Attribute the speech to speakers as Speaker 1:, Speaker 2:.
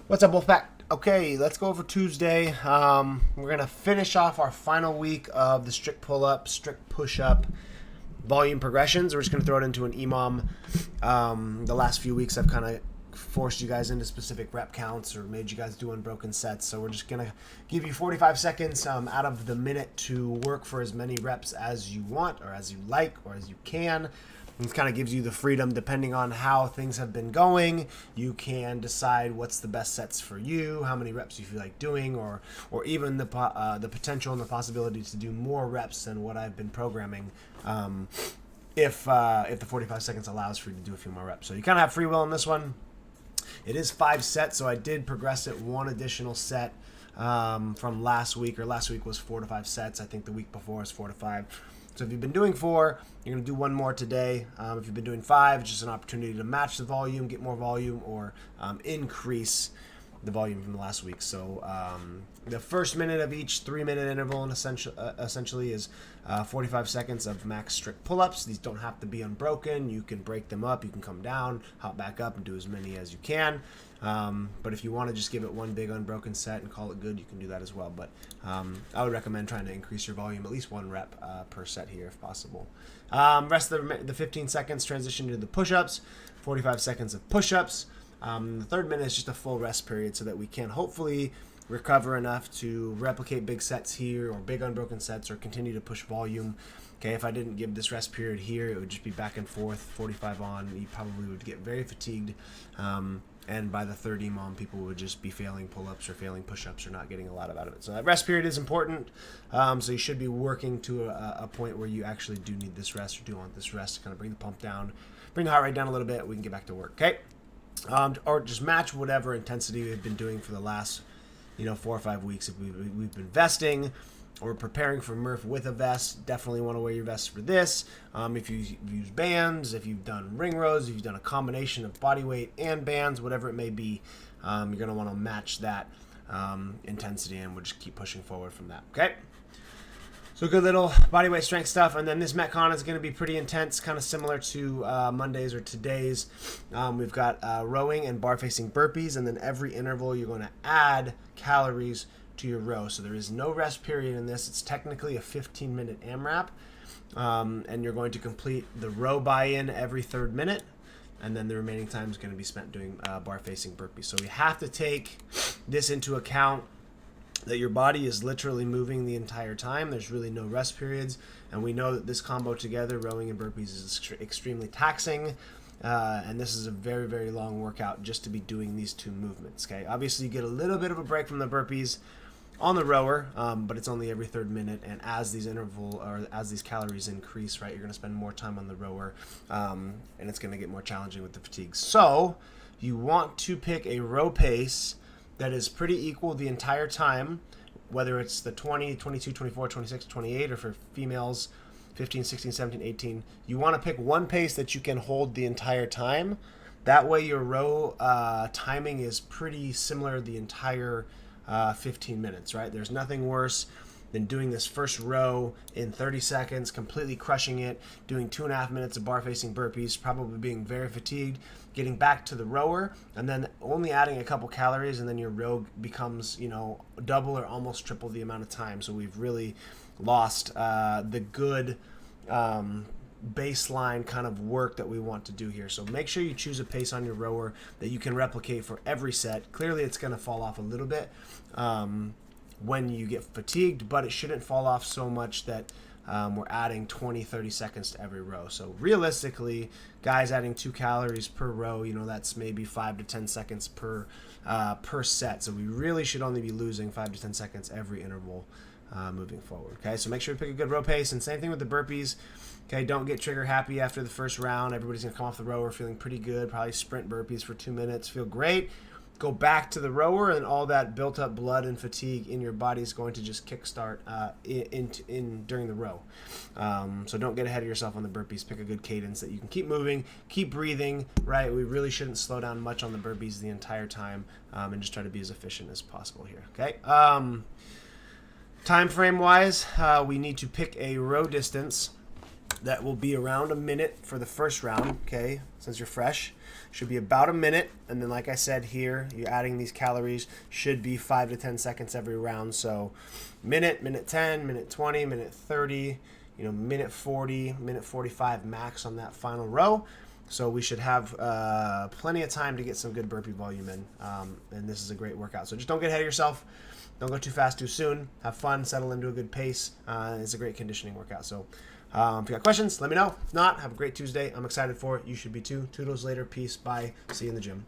Speaker 1: What's up, Wolfpack? Okay, let's go over Tuesday. We're going to finish off our final week of the strict pull-up, strict push-up volume progressions. We're just going to throw it into an EMOM. The last few weeks I've kind of forced you guys into specific rep counts or made you guys do unbroken sets. So we're just going to give you 45 seconds out of the minute to work for as many reps as you want or as you like or as you can. It kind of gives you the freedom, depending on how things have been going. You can decide what's the best sets for you, how many reps you feel like doing, or even the potential and the possibility to do more reps than what I've been programming. If the 45 seconds allows for you to do a few more reps, so you kind of have free will on this one. It is 5 sets, so I did progress it one additional set from last week. Or last week was 4 to 5 sets. I think the week before was 4 to 5. So if you've been doing 4, you're going to do one more today. If you've been doing 5, it's just an opportunity to match the volume, get more volume, or increase the volume from the last week. So the first minute of each 3-minute interval and essentially is 45 seconds of max strict pull-ups. These don't have to be unbroken. You can break them up. You can come down, hop back up, and do as many as you can. But if you want to just give it one big unbroken set and call it good, you can do that as well. But I would recommend trying to increase your volume, at least 1 rep per set here if possible. Rest of the 15 seconds transition to the push-ups, 45 seconds of push-ups. The third minute is just a full rest period so that we can hopefully recover enough to replicate big sets here or big unbroken sets or continue to push volume. Okay, if I didn't give this rest period here, it would just be back and forth, 45 on. You probably would get very fatigued. And by the third EMOM, people would just be failing pull-ups or failing push-ups or not getting a lot out of it. So that rest period is important. So you should be working to a point where you actually do need this rest or do want this rest to kind of bring the pump down, bring the heart rate down a little bit. We can get back to work, okay? Or just match whatever intensity we've been doing for the last 4 or 5 weeks. If we've been vesting or preparing for Murph with a vest, definitely want to wear your vest for this. If you use bands, if you've done ring rows, if you've done a combination of body weight and bands, whatever it may be, you're going to want to match that intensity, and we'll just keep pushing forward from that, okay? So good little body weight strength stuff. And then this Metcon is going to be pretty intense, kind of similar to Monday's or today's. We've got rowing and bar facing burpees, and then every interval you're going to add calories to your row. So there is no rest period in this. It's technically a 15-minute AMRAP, and you're going to complete the row buy-in every 3rd minute, and then the remaining time is going to be spent doing bar facing burpees. So we have to take this into account, that your body is literally moving the entire time. There's really no rest periods, and we know that this combo together, rowing and burpees, is extremely taxing, and this is a very, very long workout just to be doing these 2 movements. Okay, obviously you get a little bit of a break from the burpees on the rower, but it's only every 3rd minute, and as these calories increase, right, you're going to spend more time on the rower, and it's going to get more challenging with the fatigue. So you want to pick a row pace that is pretty equal the entire time, whether it's the 20, 22, 24, 26, 28, or for females, 15, 16, 17, 18. You want to pick one pace that you can hold the entire time. That way your row timing is pretty similar the entire 15 minutes, right? There's nothing worse than doing this first row in 30 seconds, completely crushing it, doing 2.5 minutes of bar facing burpees, probably being very fatigued, getting back to the rower, and then only adding a couple calories, and then your row becomes, double or almost triple the amount of time. So we've really lost the good baseline kind of work that we want to do here. So make sure you choose a pace on your rower that you can replicate for every set. Clearly it's going to fall off a little bit when you get fatigued, but it shouldn't fall off so much that we're adding 20-30 seconds to every row. So realistically, guys adding 2 calories per row, that's maybe 5 to 10 seconds per set. So we really should only be losing 5 to 10 seconds every interval moving forward. Okay, so make sure you pick a good row pace, and same thing with the burpees. Okay, don't get trigger happy after the first round. Everybody's gonna come off the rower feeling pretty good, probably sprint burpees for 2 minutes, feel great. Go back to the rower, and all that built up blood and fatigue in your body is going to just kickstart in during the row. So don't get ahead of yourself on the burpees. Pick a good cadence that you can keep moving, keep breathing, right? We really shouldn't slow down much on the burpees the entire time, and just try to be as efficient as possible here, okay? Time frame wise, we need to pick a row distance that will be around a minute for the first round, okay, since you're fresh. should be about a minute. And then, like I said here, you're adding these calories, should be 5 to 10 seconds every round. So minute, minute 10, minute 20, minute 30, minute 40, minute 45 max on that final row. So we should have plenty of time to get some good burpee volume in. And this is a great workout. So just don't get ahead of yourself. Don't go too fast too soon. Have fun. Settle into a good pace. It's a great conditioning workout. So if you got questions, let me know. If not, have a great Tuesday. I'm excited for it. You should be too. Toodles later. Peace. Bye. See you in the gym.